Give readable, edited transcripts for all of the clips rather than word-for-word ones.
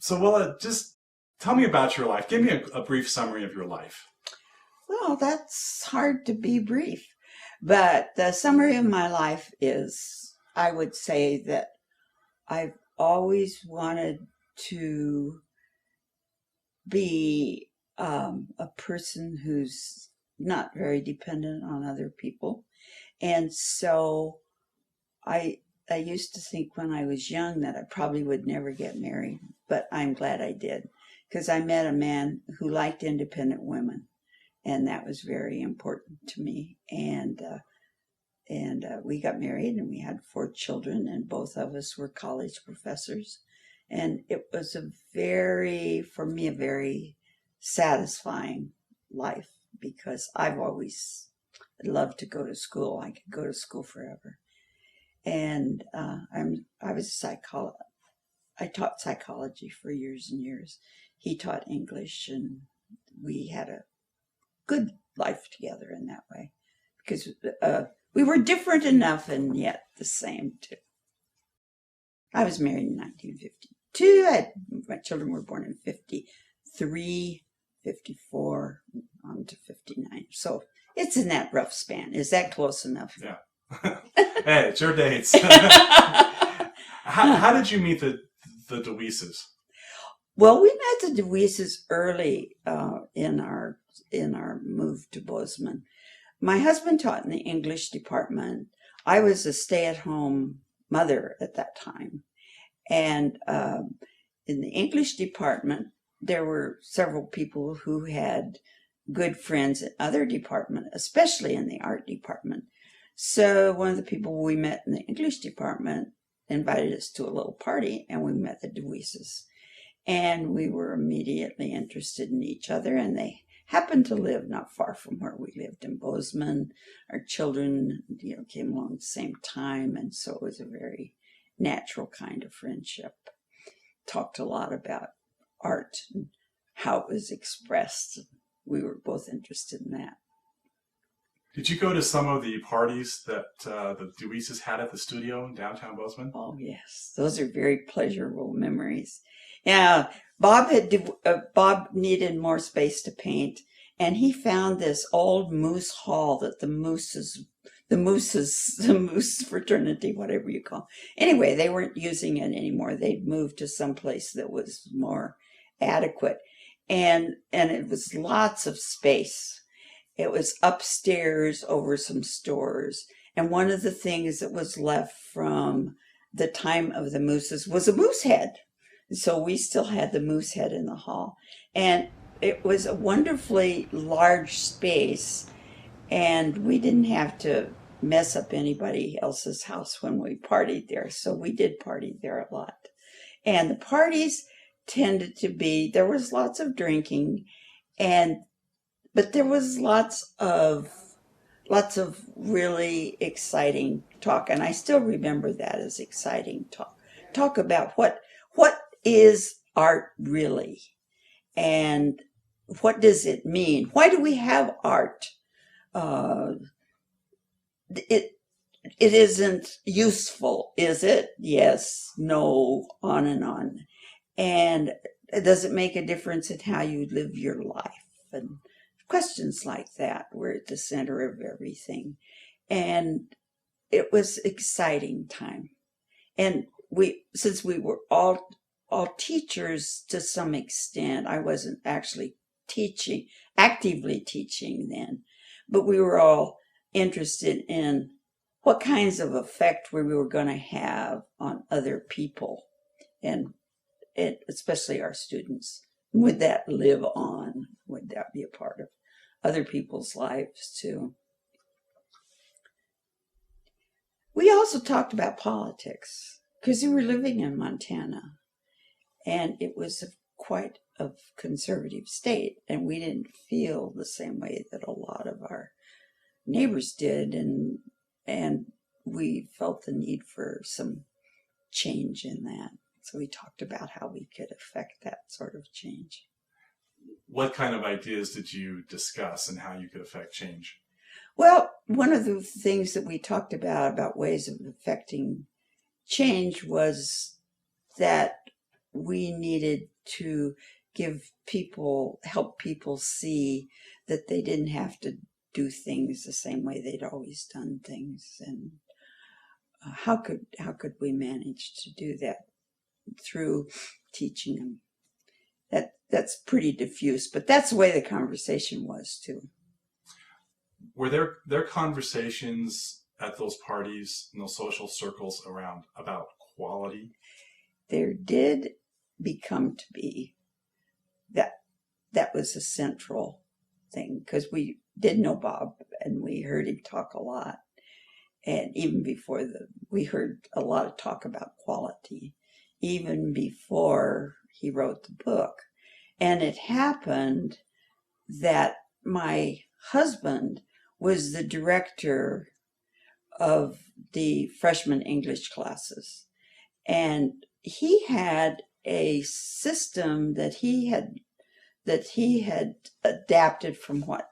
So, Willa, just tell me about your life. Give me a brief summary of your life. Well, that's hard to be brief, but the summary of my life is I would say that I've always wanted to be a person who's not very dependent on other people. And so I I used to think when I was young that I probably would never get married, but I'm glad I did because I met a man who liked independent women, and that was very important to me. And we got married, and we had 4 children, and both of us were college professors, and it was for me, a very satisfying life because I've always loved to go to school. I could go to school forever. And I was a psychologist. I taught psychology for years and years. He taught English, and we had a good life together in that way because we were different enough and yet the same too. I was married in 1952. My children were born in 53, 54, on to 59. So it's in that rough span. Is that close enough? Yeah. Hey, it's your dates. How did you meet the DeWeeses? Well, we met the DeWeeses early in our move to Bozeman. My husband taught in the English department. I was a stay-at-home mother at that time. And in the English department, there were several people who had good friends in other departments, especially in the art department. So one of the people we met in the English department invited us to a little party, and we met the DeWeeses. And we were immediately interested in each other, and they happened to live not far from where we lived in Bozeman. Our children, came along at the same time, and so it was a very natural kind of friendship. Talked a lot about art and how it was expressed. We were both interested in that. Did you go to some of the parties that the DeWeeses had at the studio in downtown Bozeman? Oh, yes. Those are very pleasurable memories. Yeah, Bob needed more space to paint, and he found this old moose hall that the moose fraternity, whatever you call it. Anyway, they weren't using it anymore. They'd moved to some place that was more adequate, and it was lots of space. It was upstairs over some stores, and one of the things that was left from the time of the mooses was a moose head. So we still had the moose head in the hall, and it was a wonderfully large space, and we didn't have to mess up anybody else's house when we partied there. So we did party there a lot, and the parties tended to be, there was lots of drinking, but there was lots of really exciting talk, and I still remember that as exciting talk. Talk about what is art really, and what does it mean? Why do we have art? It isn't useful, is it? Yes, no, on and on. And does it make a difference in how you live your life? And questions like that were at the center of everything. And it was exciting time. And since we were all teachers to some extent, I wasn't actually actively teaching then, but we were all interested in what kinds of effect we were going to have on other people, and especially our students. Would that live on? Would that be a part of other people's lives too? We also talked about politics because we were living in Montana, and it was quite a conservative state, and we didn't feel the same way that a lot of our neighbors did, and we felt the need for some change in that. So we talked about how we could affect that sort of change. What kind of ideas did you discuss and how you could affect change? Well, one of the things that we talked about ways of affecting change was that we needed to help people see that they didn't have to do things the same way they'd always done things. And how could we manage to do that through teaching them? That's pretty diffuse, but that's the way the conversation was too. Were there conversations at those parties in those social circles about quality? There did become to be that was a central thing, because we did know Bob and we heard him talk a lot. And even before we heard a lot of talk about quality, even before he wrote the book. And it happened that my husband was the director of the freshman English classes. And he had a system that he had adapted from what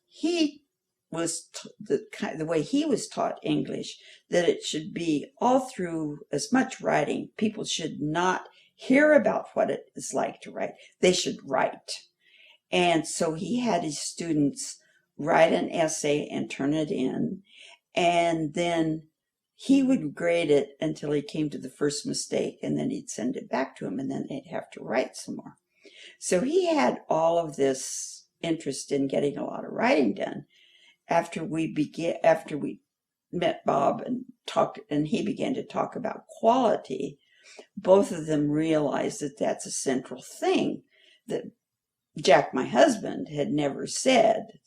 he was, the way he was taught English, that it should be all through as much writing. People should not hear about what it is like to write. They should write. And so he had his students write an essay and turn it in, and then he would grade it until he came to the first mistake, and then he'd send it back to him, and then they'd have to write some more. So he had all of this interest in getting a lot of writing done. After we met Bob and talked, and he began to talk about quality, both of them realized that that's a central thing that Jack, my husband, had never said.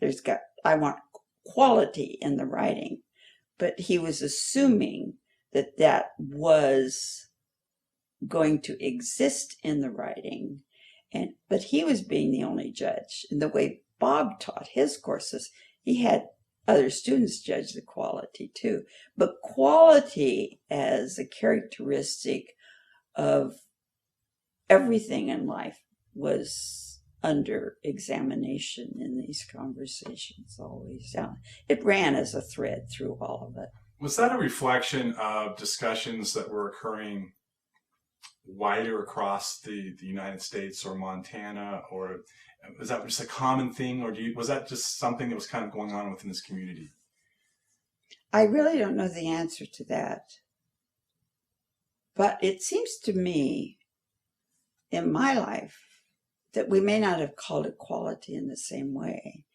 I want quality in the writing, but he was assuming that was going to exist in the writing, but he was being the only judge. And the way Bob taught his courses, he had other students judge the quality too. But quality as a characteristic of everything in life was under examination in these conversations always. It ran as a thread through all of it. Was that a reflection of discussions that were occurring wider across the United States or Montana, or was that just a common thing, or was that just something that was kind of going on within this community? I really don't know the answer to that. But it seems to me, in my life, that we may not have called it quality in the same way.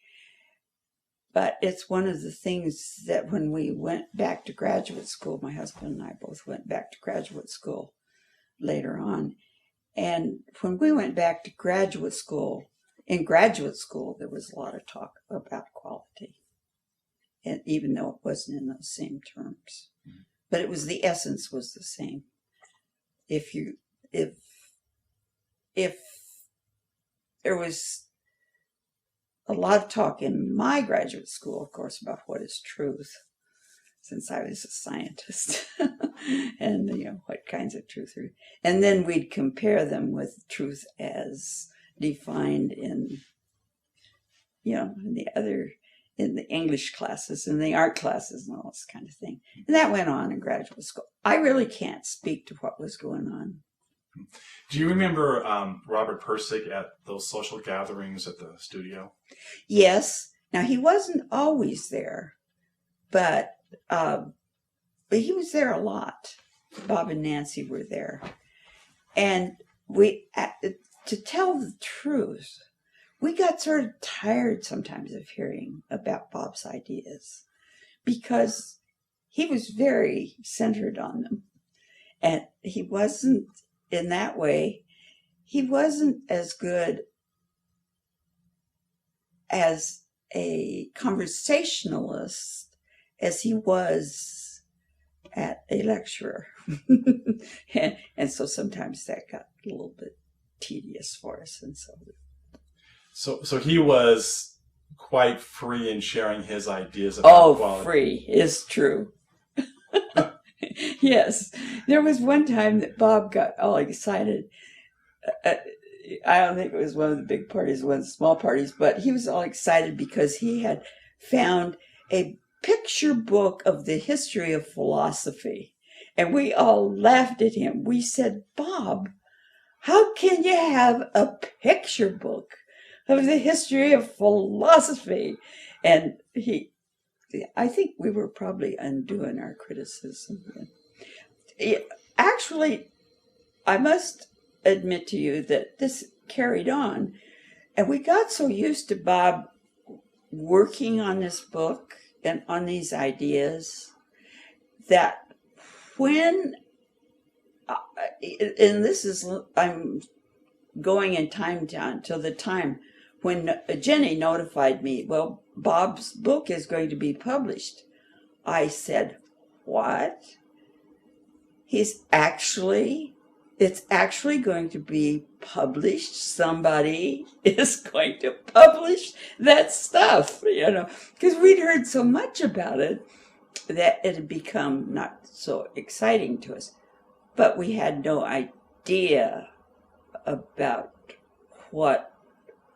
But it's one of the things that when we went back to graduate school, my husband and I both went back to graduate school later on. And when we went back to graduate school, in graduate school, there was a lot of talk about quality. And even though it wasn't in those same terms. But it was, the essence was the same. If there was a lot of talk in my graduate school, of course, about what is truth, since I was a scientist, and what kinds of truth are, and then we'd compare them with truth as defined in the English classes and the art classes and all this kind of thing. And that went on in graduate school. I really can't speak to what was going on. Do you remember Robert Pirsig at those social gatherings at the studio? Yes. Now, he wasn't always there, but he was there a lot. Bob and Nancy were there. And to tell the truth, we got sort of tired sometimes of hearing about Bob's ideas, because he was very centered on them. And he wasn't, in that way, he wasn't as good as a conversationalist as he was at a lecturer. and so sometimes that got a little bit tedious for us. And So he was quite free in sharing his ideas about quality. Free is true. Yes. There was one time that Bob got all excited. I don't think it was one of the big parties, one of the small parties, but he was all excited because he had found a picture book of the history of philosophy. And we all laughed at him. We said, Bob, how can you have a picture book of the history of philosophy? And I think we were probably undoing our criticism. Actually, I must admit to you that this carried on, and we got so used to Bob working on this book and on these ideas that when, and this is, I'm going in time down till the time when Jenny notified me, well, Bob's book is going to be published. I said, what? It's actually going to be published. Somebody is going to publish that stuff, because we'd heard so much about it that it had become not so exciting to us. But we had no idea about what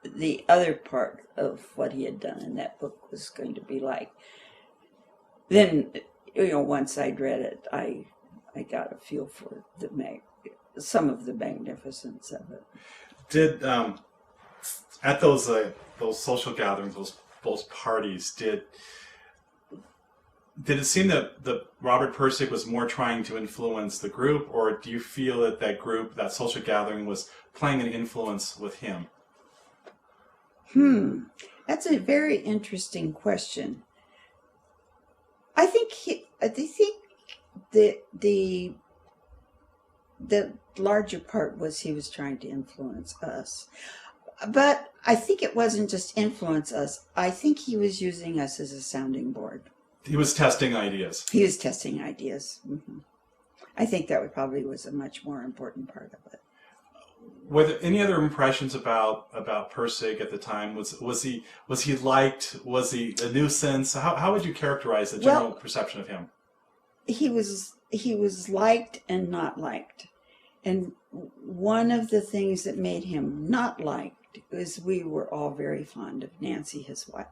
the other part of what he had done in that book was going to be like. Then, once I'd read it, I got a feel for some of the magnificence of it. Did at those social gatherings, those parties, did it seem that Robert Pirsig was more trying to influence the group, or do you feel that that social gathering, was playing an influence with him? That's a very interesting question. I think the larger part was he was trying to influence us. But I think it wasn't just influence us. I think he was using us as a sounding board. He was testing ideas. He was testing ideas. Mm-hmm. I think that probably was a much more important part of it. Were there any other impressions about Pirsig at the time? Was he liked? Was he a nuisance? How would you characterize the general perception of him? He was liked and not liked. And one of the things that made him not liked is we were all very fond of Nancy, his wife.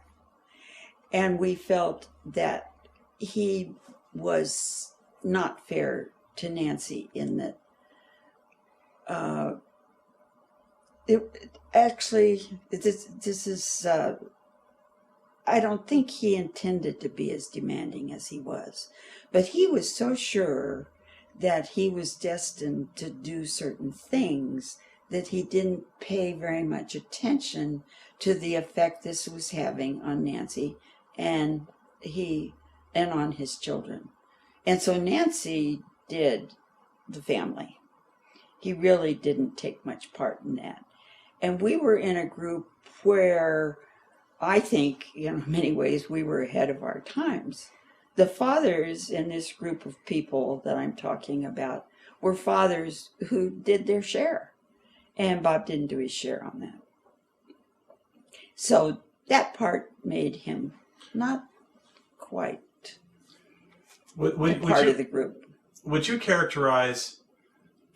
And we felt that he was not fair to Nancy in that this is I don't think he intended to be as demanding as he was, but he was so sure that he was destined to do certain things that he didn't pay very much attention to the effect this was having on Nancy and on his children. And so Nancy did the family. He really didn't take much part in that. And we were in a group where I think, in many ways, we were ahead of our times. The fathers in this group of people that I'm talking about were fathers who did their share. And Bob didn't do his share on that. So that part made him not quite part of the group. Would you characterize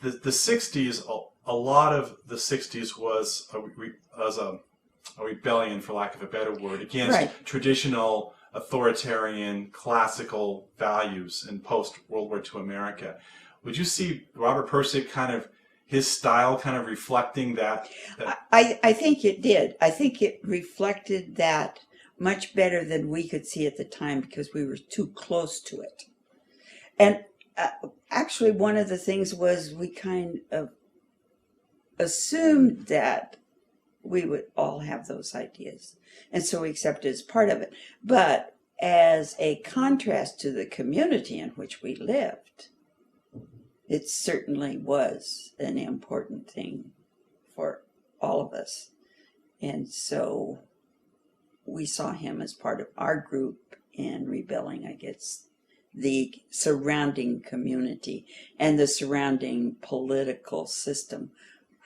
the 60s, a lot of the 60s was a rebellion, for lack of a better word, against traditional authoritarian classical values in post-World War II America. Would you see Robert Pirsig his style reflecting that? I think it did. I think it reflected that much better than we could see at the time because we were too close to it. And actually, one of the things was we kind of assumed that we would all have those ideas. And so we accepted it as part of it. But as a contrast to the community in which we lived, it certainly was an important thing for all of us. And so we saw him as part of our group in rebelling against the surrounding community and the surrounding political system,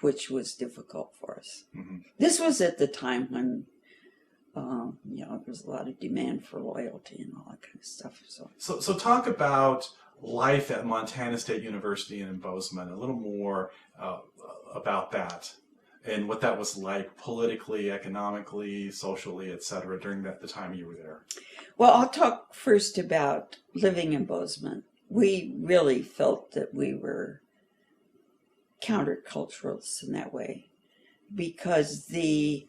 which was difficult for us. Mm-hmm. This was at the time when there was a lot of demand for loyalty and all that kind of stuff. So talk about life at Montana State University and in Bozeman, a little more about that and what that was like politically, economically, socially, etc. during the time you were there. Well, I'll talk first about living in Bozeman. We really felt that we were counterculturalists in that way, because the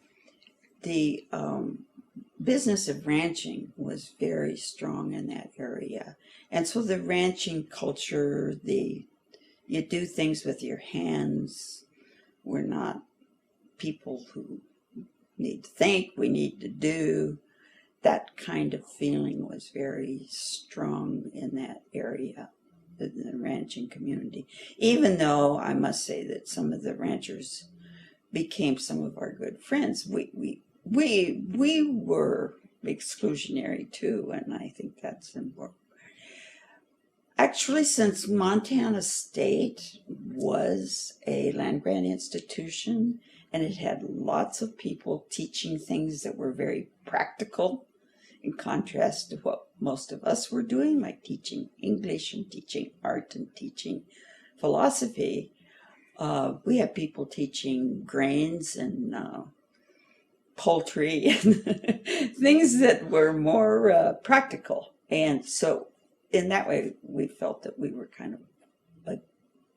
business of ranching was very strong in that area. And so the ranching culture, you do things with your hands. We're not people who need to think, we need to do. That kind of feeling was very strong in that area, in the ranching community. Even though I must say that some of the ranchers became some of our good friends. We were exclusionary too, and I think that's important. Actually, since Montana State was a land-grant institution, and it had lots of people teaching things that were very practical, in contrast to what most of us were doing, like teaching English and teaching art and teaching philosophy. We had people teaching grains and poultry and things that were more practical. And so in that way, we felt that we were kind of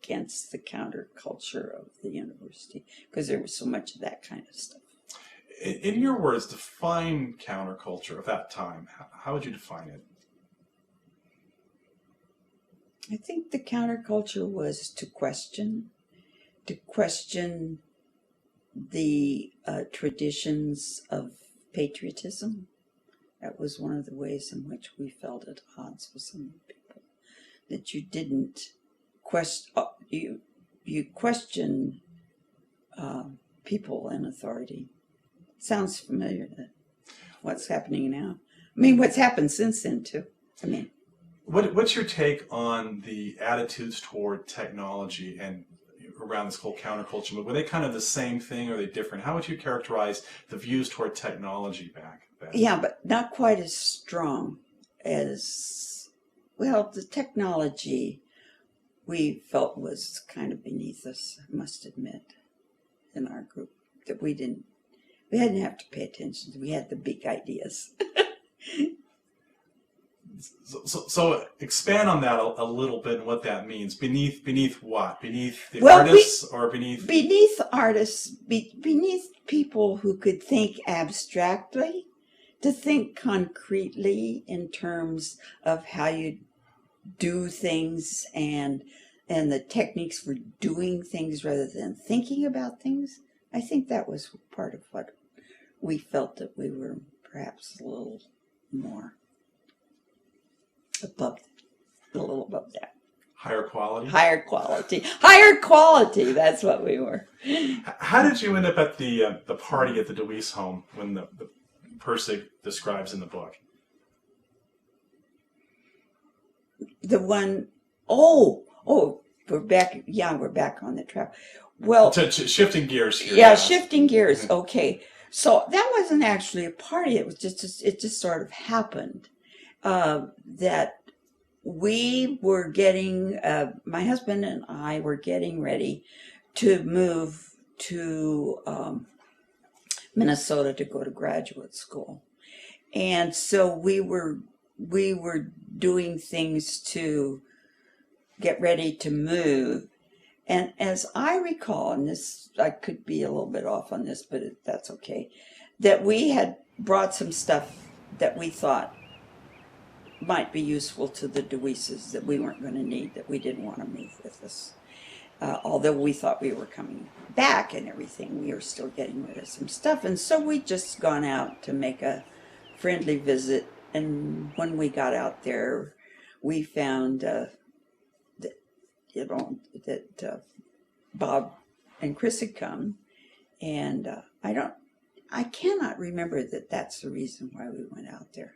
against the counterculture of the university because there was so much of that kind of stuff. In your words, define counterculture of that time. How would you define it? I think the counterculture was to question the traditions of patriotism. That was one of the ways in which we felt at odds with some people. That you didn't question, you question people in authority. Sounds familiar to what's happening now. I mean, what's happened since then too. I mean, what's your take on the attitudes toward technology and around this whole counterculture movement? Were they kind of the same thing, or are they different? How would you characterize the views toward technology back then? Yeah, but not quite as strong as, well, the technology we felt was kind of beneath us, I must admit, in our group, that we didn't have to pay attention to. We had the big ideas. So expand on that a little bit and what that means. Beneath what? Beneath the artists or beneath? Beneath artists, beneath people who could think abstractly, to think concretely in terms of how you do things and the techniques for doing things rather than thinking about things. I think that was part of what we felt, that we were perhaps a little more above, a little above that. Higher quality? Higher quality, that's what we were. How did you end up at the party at the DeWeese home when the Pirsig describes in the book? The one, we're back. Yeah, we're back on the track. Well, shifting gears here. Yeah, shifting gears. Okay, so that wasn't actually a party. It was it just sort of happened that we were getting. My husband and I were getting ready to move to Minnesota to go to graduate school, and so we were doing things to get ready to move. And as I recall, and this, I could be a little bit off on this, but that's okay, that we had brought some stuff that we thought might be useful to the DeWeeses that we weren't going to need, that we didn't want to move with us. Although we thought we were coming back and everything, we were still getting rid of some stuff. And so we'd just gone out to make a friendly visit. And when we got out there, we found that Bob and Chris had come, and I cannot remember that that's the reason why we went out there.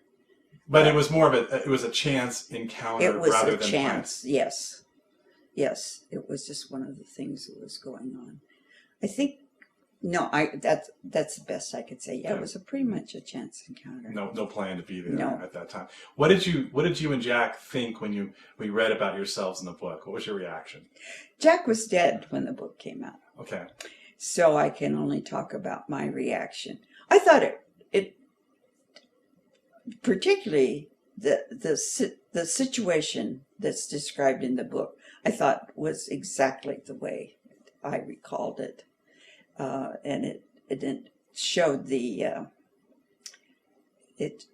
But it was more of it was a chance encounter rather than planned. It was a chance, yes. Yes, it was just one of the things that was going on. I think, that's the best I could say. Yeah, it was pretty much a chance encounter. No plan to be there at that time. What did you and Jack think when you read about yourselves in the book? What was your reaction? Jack was dead when the book came out. Okay. So I can only talk about my reaction. I thought it particularly the situation that's described in the book, I thought was exactly the way I recalled it, and it showed the it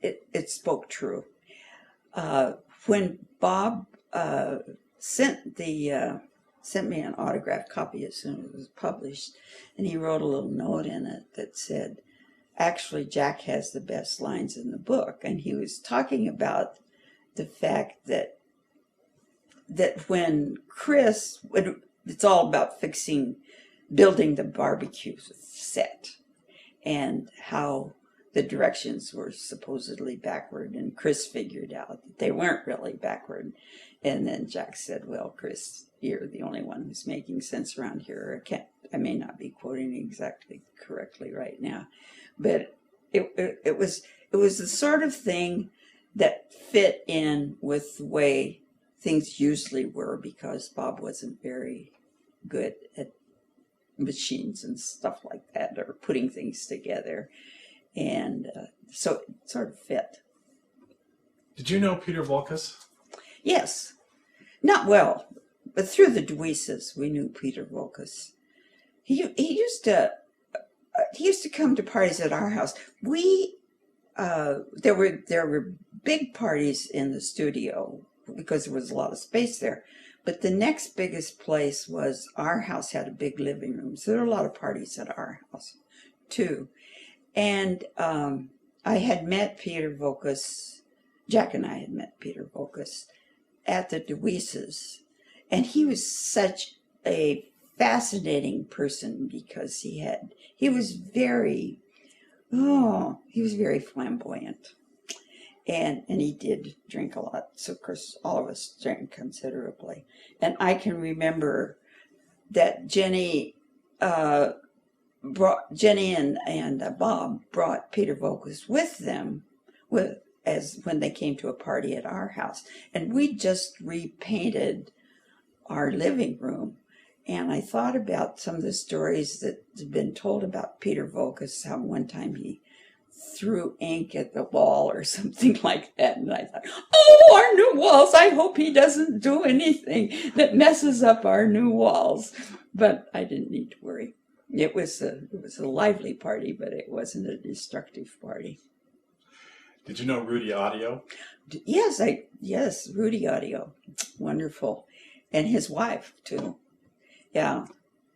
it spoke true. When Bob sent me an autographed copy as soon as it was published, and he wrote a little note in it that said, "Actually, Jack has the best lines in the book," and he was talking about the fact that when it's all about building the barbecue set, and how the directions were supposedly backward, and Chris figured out that they weren't really backward. And then Jack said, "Well, Chris, you're the only one who's making sense around here." I may not be quoting exactly correctly right now, but it was the sort of thing that fit in with the way things usually were, because Bob wasn't very good at machines and stuff like that, or putting things together. And so it sort of fit. Did you know Peter Volkus? Yes. Not well, but through the DeWeeses, we knew Peter Volkus. He used to come to parties at our house. There were big parties in the studio because there was a lot of space there. But the next biggest place was our house had a big living room. So there were a lot of parties at our house too. And I had met Peter Volkus, Jack and I had met Peter Volkus at the DeWeeses. And he was such a fascinating person because he was very flamboyant. And he did drink a lot. So, of course, all of us drank considerably. And I can remember that Jenny and Bob brought Peter Volkus with them when they came to a party at our house. And we just repainted our living room. And I thought about some of the stories that had been told about Peter Volkus, how one time he threw ink at the wall or something like that. And I thought, oh, our new walls, I hope he doesn't do anything that messes up our new walls. But I didn't need to worry. It was a lively party, but it wasn't a destructive party. Did you know Rudy Audio? Yes, Rudy Audio. Wonderful. And his wife, too. Yeah.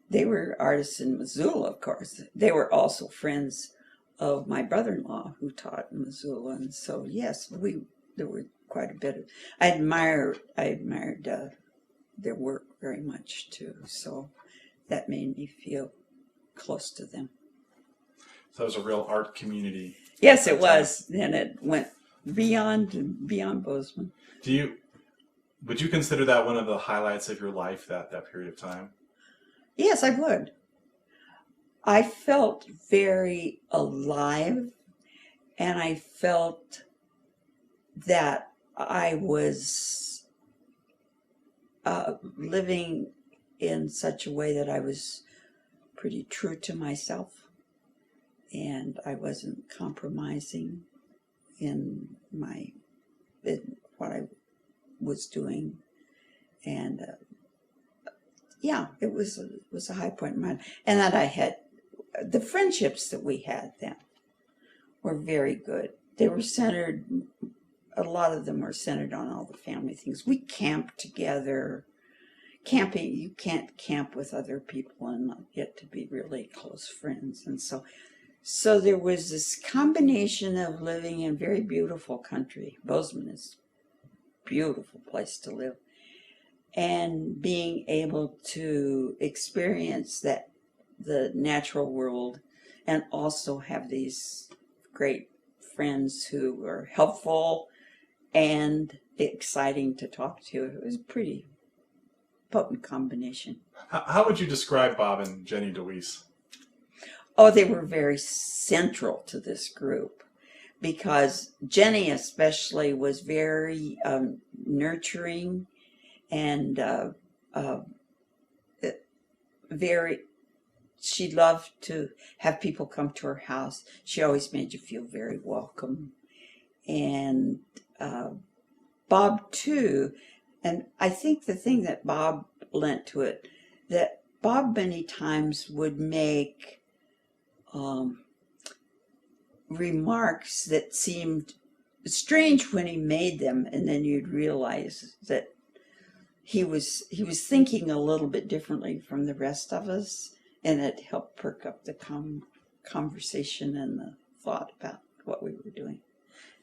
They were artists in Missoula, of course. They were also friends of my brother-in-law who taught in Missoula. And so, yes, there were quite a bit of... I admired their work very much, too. So that made me feel close to them. So it was a real art community. Yes, it was. And it went beyond Bozeman. Would you consider that one of the highlights of your life, that period of time? Yes, I would. I felt very alive, and I felt that I was living in such a way that I was pretty true to myself, and I wasn't compromising in what I was doing. And it was a high point in mine. And that I had the friendships that we had then were very good. They were centered, a lot of them were centered on all the family things. We camped together. Camping, you can't camp with other people and not get to be really close friends. And so there was this combination of living in very beautiful country. Bozeman is a beautiful place to live. And being able to experience the natural world, and also have these great friends who were helpful and exciting to talk to. It was a pretty potent combination. How would you describe Bob and Jenny DeWeese? Oh, they were very central to this group, because Jenny especially was very nurturing and she loved to have people come to her house. She always made you feel very welcome. And Bob too. And I think the thing that Bob lent to it, that Bob many times would make remarks that seemed strange when he made them, and then you'd realize that he was thinking a little bit differently from the rest of us, and it helped perk up the conversation and the thought about what we were doing.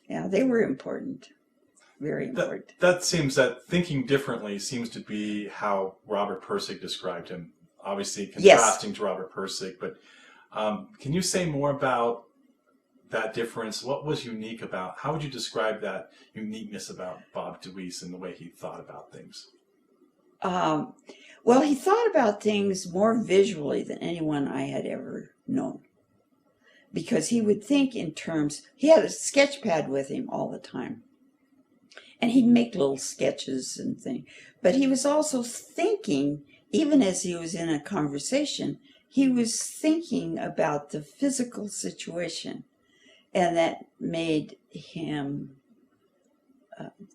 Yeah, they were important, very important. That seems that thinking differently seems to be how Robert Pirsig described him. Obviously, contrasting to Robert Pirsig, but can you say more about that difference? What was unique about? How would you describe that uniqueness about Bob DeWeese and the way he thought about things? Well, he thought about things more visually than anyone I had ever known, because he would think in terms. He had a sketch pad with him all the time, and he'd make little sketches and things. But he was also thinking, even as he was in a conversation, he was thinking about the physical situation. And that made him,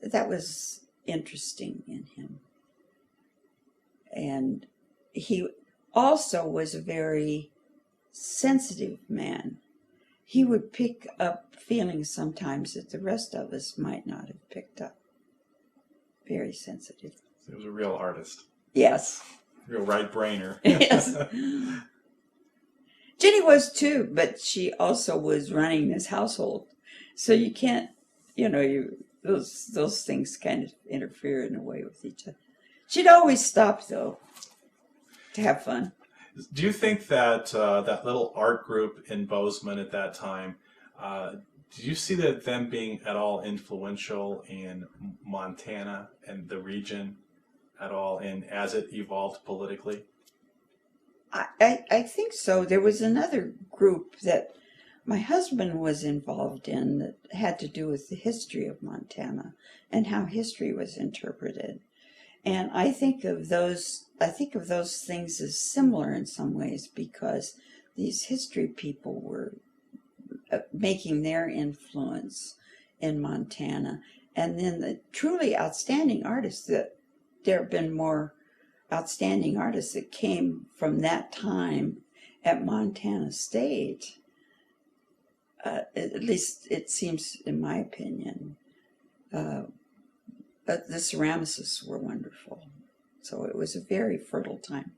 that was interesting in him. And he also was a very sensitive man. He would pick up feelings sometimes that the rest of us might not have picked up. Very sensitive. He was a real artist. Yes. Real right-brainer. Yes. Jenny was too, but she also was running this household. So you can't, those things kind of interfere in a way with each other. She'd always stop, though, to have fun. Do you think that that little art group in Bozeman at that time, did you see that them being at all influential in Montana and the region at all, and as it evolved politically? I think so. There was another group that my husband was involved in that had to do with the history of Montana and how history was interpreted. And I think of those things as similar in some ways, because these history people were making their influence in Montana. And then the truly outstanding artists, that there have been more outstanding artists that came from that time at Montana State. At least it seems, in my opinion. But the ceramicists were wonderful. So it was a very fertile time.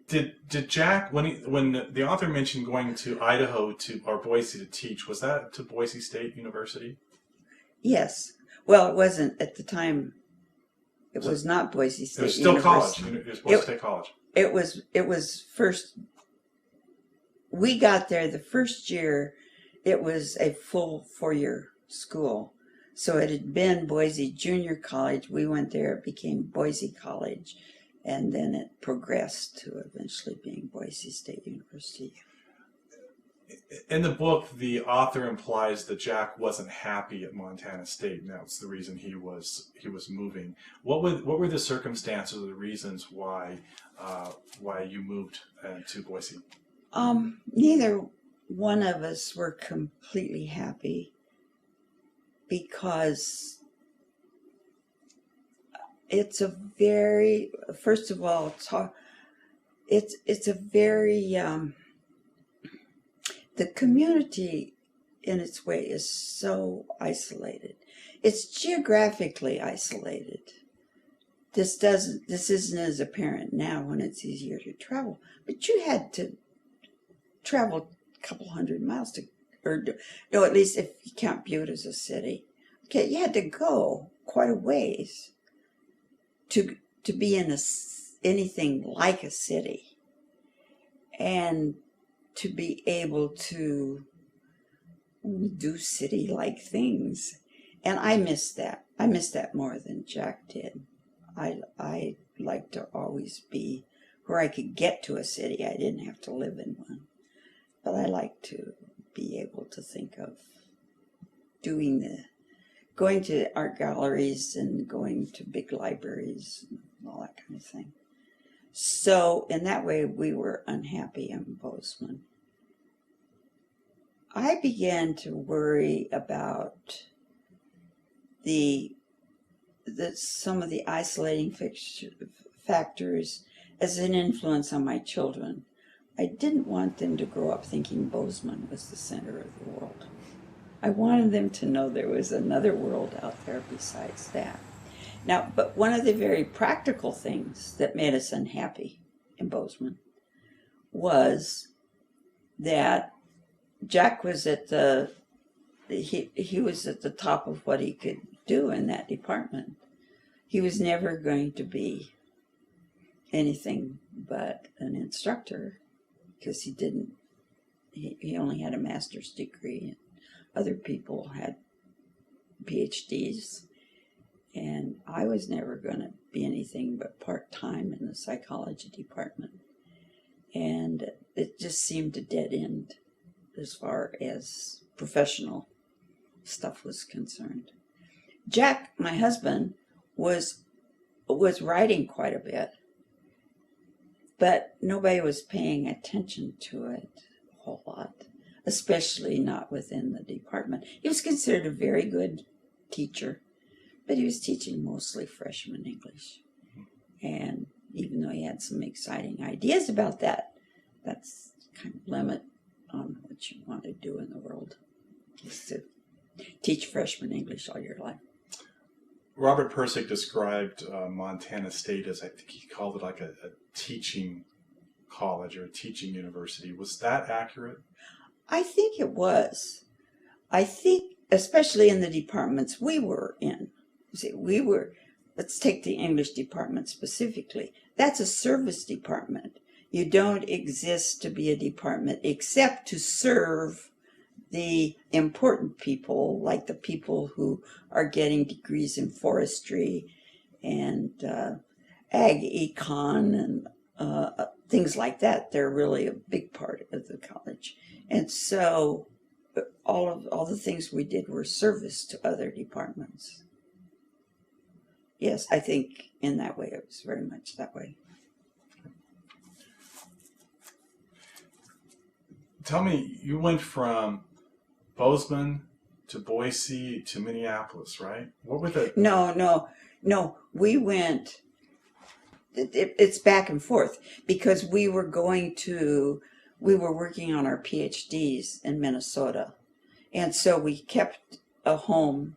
Did Jack, when the author mentioned going to Idaho or Boise to teach, was that to Boise State University? Yes. Well, it wasn't at the time. It was not Boise State. It was still University. college. It was Boise State College. It was first. We got there the first year. It was a full 4-year school. So it had been Boise Junior College. We went there. It became Boise College. And then it progressed to eventually being Boise State University. In the book, the author implies that Jack wasn't happy at Montana State, and that's the reason he was moving. What were the circumstances or the reasons why you moved to Boise? Neither one of us were completely happy, because it's a very, first of all, it's a very, the community in its way is so isolated. It's geographically isolated. This isn't as apparent now when it's easier to travel, but you had to travel a couple hundred miles at least if you count Butte as a city. Okay, you had to go quite a ways to be in anything like a city, and to be able to do city-like things. And I miss that. I miss that more than Jack did. I like to always be where I could get to a city. I didn't have to live in one. But I like to be able to think of going to art galleries and going to big libraries and all that kind of thing. So in that way, we were unhappy in Bozeman. I began to worry about the some of the isolating factors as an influence on my children. I didn't want them to grow up thinking Bozeman was the center of the world. I wanted them to know there was another world out there besides that. Now, but one of the very practical things that made us unhappy in Bozeman was that Jack was at he was at the top of what he could do in that department. He was never going to be anything but an instructor because he only had a master's degree, and other people had PhDs, and I was never going to be anything but part-time in the psychology department. And it just seemed a dead end as far as professional stuff was concerned. Jack, my husband, was writing quite a bit, but nobody was paying attention to it a whole lot, especially not within the department. He was considered a very good teacher, but he was teaching mostly freshman English. And even though he had some exciting ideas about that, that's kind of limit on what you want to do in the world, is to teach freshman English all your life. Robert Pirsig described Montana State as, I think he called it like a teaching college or a teaching university. Was that accurate? I think it was. I think, especially in the departments we were in. See, let's take the English department specifically. That's a service department. You don't exist to be a department except to serve the important people, like the people who are getting degrees in forestry and ag econ and things like that. They're really a big part of the college. And so all the things we did were service to other departments. Yes, I think in that way it was very much that way. Tell me, you went from Bozeman to Boise to Minneapolis, right? What were the... No. We went... It's back and forth because we were working on our PhDs in Minnesota. And so we kept a home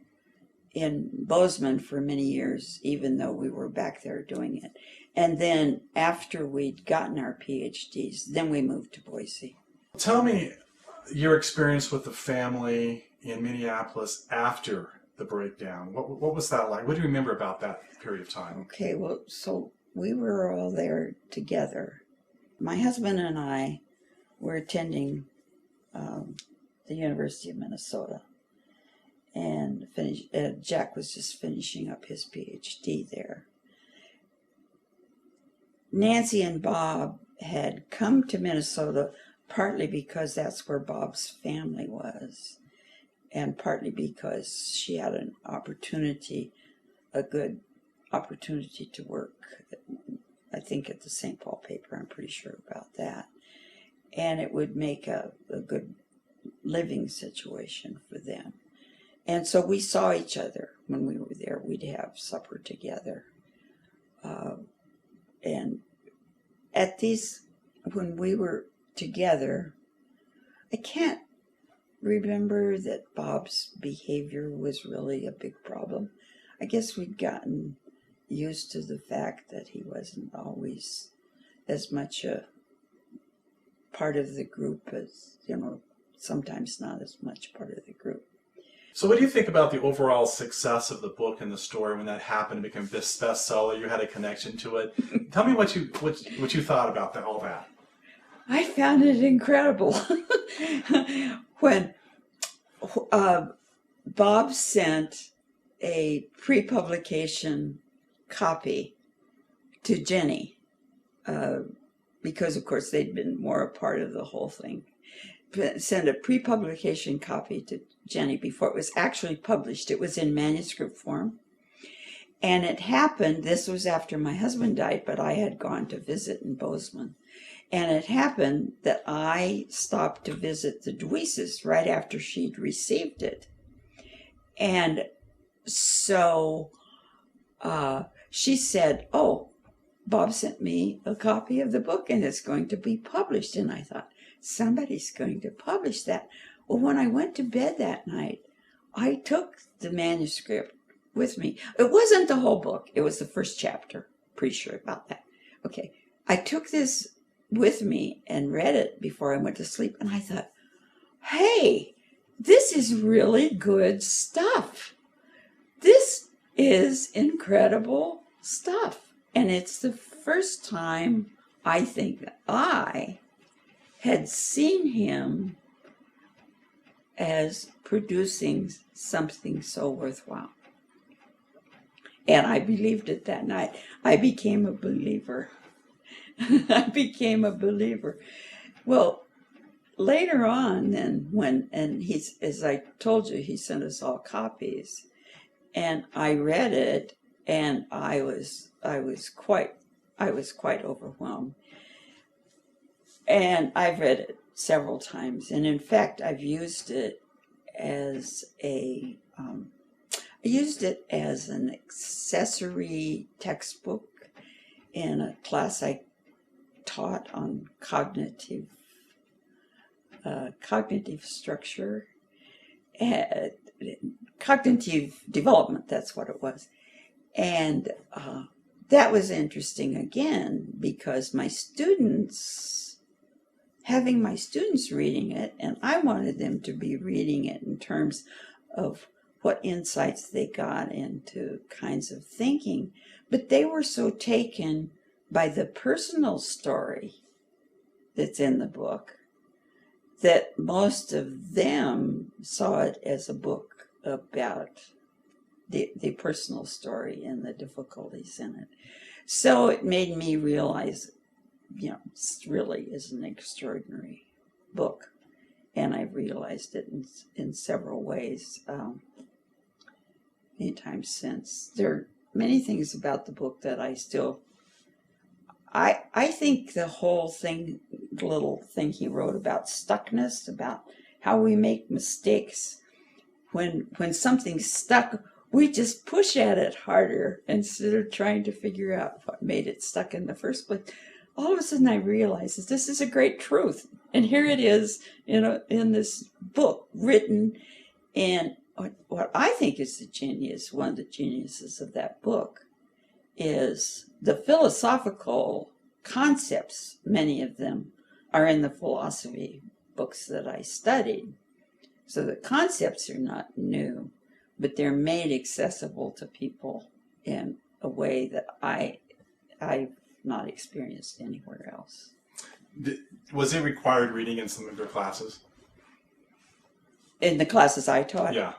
in Bozeman for many years, even though we were back there doing it. And then after we'd gotten our PhDs, then we moved to Boise. Tell me your experience with the family in Minneapolis after the breakdown. What was that like? What do you remember about that period of time? Okay, well, so we were all there together. My husband and I were attending the University of Minnesota, and Jack was just finishing up his PhD there. Nancy and Bob had come to Minnesota partly because that's where Bob's family was, and partly because she had a good opportunity to work, I think at the St. Paul paper, I'm pretty sure about that. And it would make a good living situation for them. And so we saw each other when we were there. We'd have supper together. And when we were together, I can't remember that Bob's behavior was really a big problem. I guess we'd gotten used to the fact that he wasn't always as much a part of the group as, sometimes not as much part of the group. So what do you think about the overall success of the book and the story when that happened, it became this bestseller, you had a connection to it? Tell me what you thought about all that. I found it incredible. When Bob sent a pre-publication copy to Jenny, because of course they'd been more a part of the whole thing, sent a pre-publication copy to Jenny before it was actually published. It was in manuscript form. And it happened, this was after my husband died, but I had gone to visit in Bozeman. And it happened that I stopped to visit the DeWeeses right after she'd received it. And so she said, "Oh, Bob sent me a copy of the book and it's going to be published." And I thought, somebody's going to publish that. Well, when I went to bed that night, I took the manuscript with me. It wasn't the whole book. It was the first chapter. Pretty sure about that. Okay. I took this with me and read it before I went to sleep. And I thought, hey, this is really good stuff. This is incredible stuff. And it's the first time I think that I had seen him as producing something so worthwhile. And I believed it that night. I became a believer. I became a believer. Well, later on, then, he's, as I told you, he sent us all copies, and I read it, and I was quite overwhelmed. And I've read it several times, and in fact, I've used it as an accessory textbook in a class I taught on cognitive structure, cognitive development. That's what it was, and that was interesting again because having my students reading it, and I wanted them to be reading it in terms of what insights they got into kinds of thinking, but they were so taken by the personal story that's in the book that most of them saw it as a book about the personal story and the difficulties in it. So it made me realize, it really is an extraordinary book. And I've realized it in several ways many times since. There are many things about the book that I still... I think the whole little thing he wrote about stuckness, about how we make mistakes. When something's stuck, we just push at it harder instead of trying to figure out what made it stuck in the first place. All of a sudden I realized that this is a great truth. And here it is in this book written. And what I think is one of the geniuses of that book is the philosophical concepts. Many of them are in the philosophy books that I studied. So the concepts are not new, but they're made accessible to people in a way that I've not experienced anywhere else. Was it required reading in some of your classes? In the classes I taught? Yeah.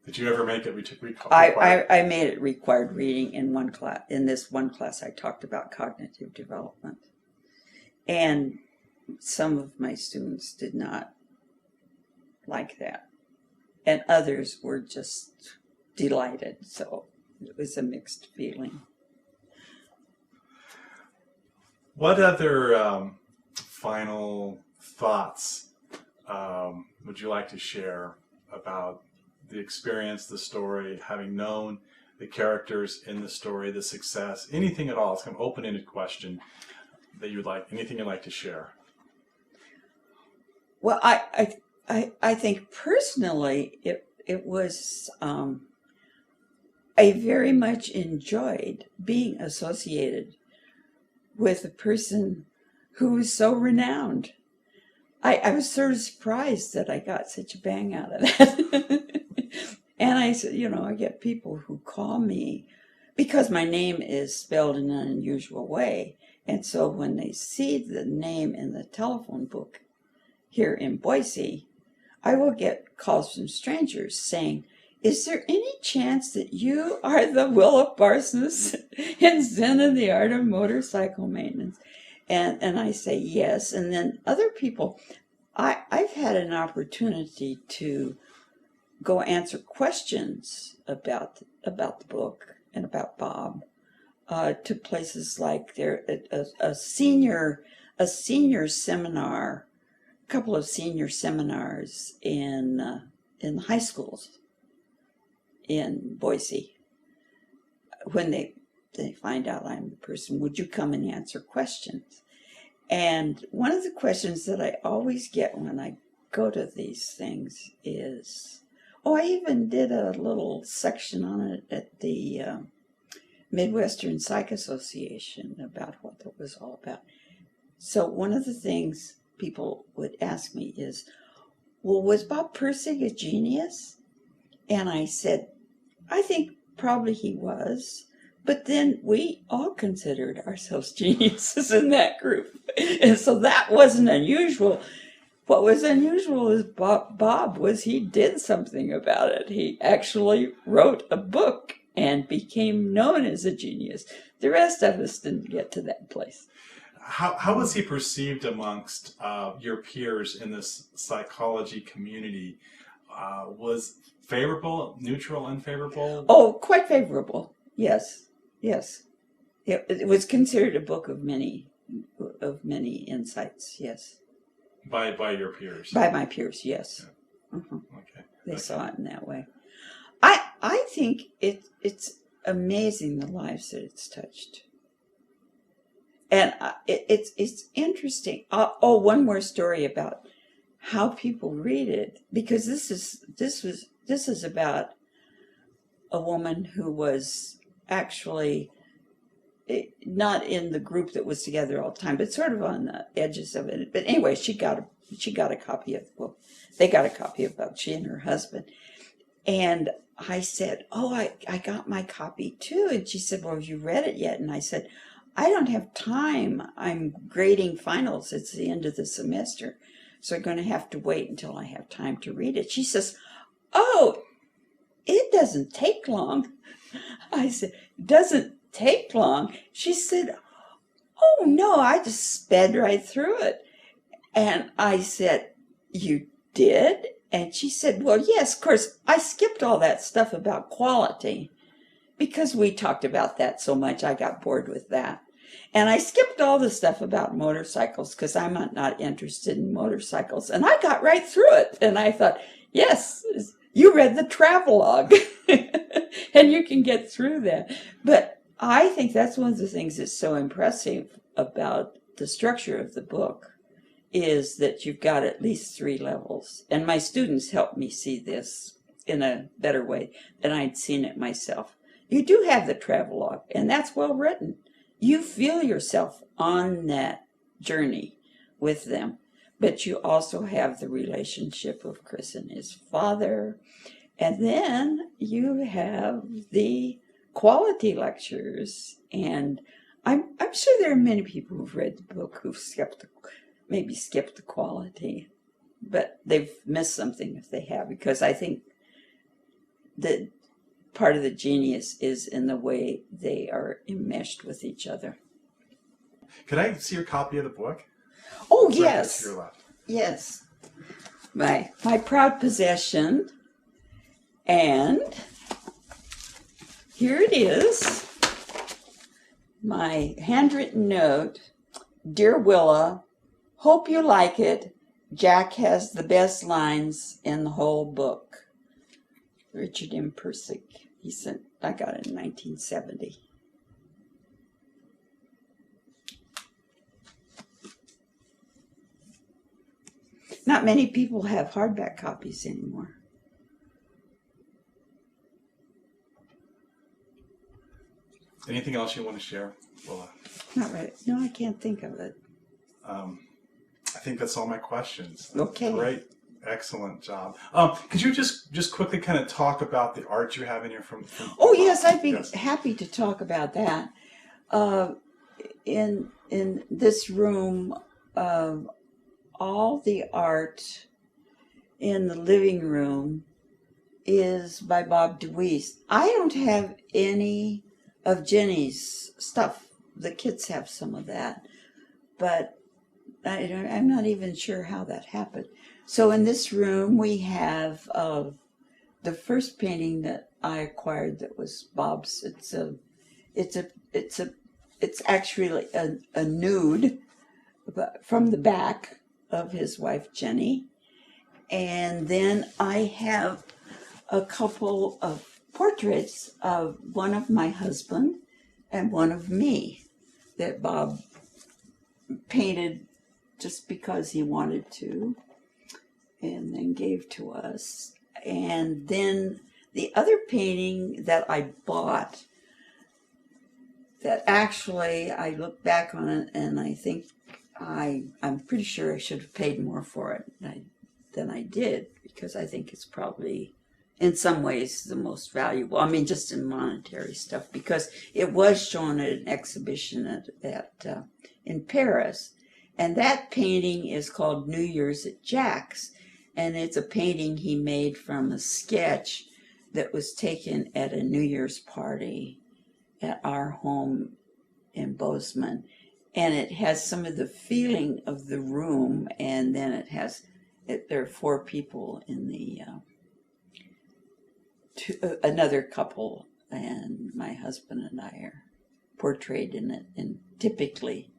Did you ever make it required? I made it required reading in one class. In this one class, I talked about cognitive development. And some of my students did not like that. And others were just delighted. So it was a mixed feeling. What other final thoughts would you like to share about the experience, the story, having known the characters in the story, the success, anything at all? It's kind of an open-ended question that anything you'd like to share. Well, I think personally it was, I very much enjoyed being associated with a person who was so renowned. I was sort of surprised that I got such a bang out of that. And I said, I get people who call me because my name is spelled in an unusual way. And so when they see the name in the telephone book here in Boise, I will get calls from strangers saying, "Is there any chance that you are the Wylla Barsness in Zen and the Art of Motorcycle Maintenance?" And I say yes. And then other people, I've had an opportunity to go answer questions about the book and about Bob to places like a senior seminar, a couple of senior seminars in high schools in Boise, when they find out I'm the person, would you come and answer questions? And one of the questions that I always get when I go to these things is, I even did a little section on it at the Midwestern Psych Association about what that was all about. So one of the things people would ask me is, well, was Bob Pirsig a genius? And I said, I think probably he was. But then we all considered ourselves geniuses in that group. And so that wasn't unusual. What was unusual is Bob was he did something about it. He actually wrote a book and became known as a genius. The rest of us didn't get to that place. How was he perceived amongst your peers in this psychology community? Was favorable, neutral, unfavorable? Oh, quite favorable. Yes. It was considered a book of many insights. Yes. By your peers. By my peers, yes. Yeah. Okay. They saw it in that way. I think it's amazing the lives that it's touched. And it's interesting. One more story about how people read it, because this is about a woman who was actually not in the group that was together all the time, but sort of on the edges of it. But anyway, she got a copy of the book. They got a copy of the book, she and her husband. And I said, I got my copy too. And she said, well, have you read it yet? And I said, I don't have time. I'm grading finals. It's the end of the semester. So I'm going to have to wait until I have time to read it. She says, it doesn't take long. I said, it doesn't take long. She said, oh no, I just sped right through it. And I said, you did? And she said, well, yes, of course, I skipped all that stuff about quality because we talked about that so much. I got bored with that. And I skipped all the stuff about motorcycles because I'm not interested in motorcycles. And I got right through it. And I thought, yes, you read the travelogue and you can get through that. But I think that's one of the things that's so impressive about the structure of the book is that you've got at least 3 levels. And my students helped me see this in a better way than I'd seen it myself. You do have the travelogue, and that's well written. You feel yourself on that journey with them. But you also have the relationship of Chris and his father. And then you have the quality lectures. And I'm sure there are many people who've read the book who've maybe skipped the quality. But they've missed something if they have, because I think that part of the genius is in the way they are enmeshed with each other. Could I see your copy of the book? Oh, Right yes. to your left. Yes. My proud possession. And here it is. My handwritten note. Dear Wylla, hope you like it. Jack has the best lines in the whole book. Richard M. Pirsig. I got it in 1970. Not many people have hardback copies anymore. Anything else you want to share, Wylla? Not right. No, I can't think of it. I think that's all my questions. Okay. Great. Excellent job. Could you just quickly kind of talk about the art you have in here from Oh, yes, I'd be happy to talk about that. In this room, all the art in the living room is by Bob DeWeese. I don't have any of Jenny's stuff. The kids have some of that, but I'm not even sure how that happened. So in this room we have the first painting that I acquired that was Bob's. It's actually a nude from the back of his wife Jenny, and then I have a couple of portraits of one of my husband and one of me that Bob painted just because he wanted to, and then gave to us. And then the other painting that I bought, that actually I look back on it and I think I'm pretty sure I should have paid more for it than I did, because I think it's probably in some ways the most valuable. I mean, just in monetary stuff, because it was shown at an exhibition in Paris. And that painting is called New Year's at Jack's. And it's a painting he made from a sketch that was taken at a New Year's party at our home in Bozeman. And it has some of the feeling of the room, and then there are 4 people in the, another couple, and my husband and I are portrayed in it in typically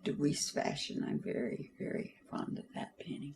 DeWeese fashion. I'm very, very fond of that painting.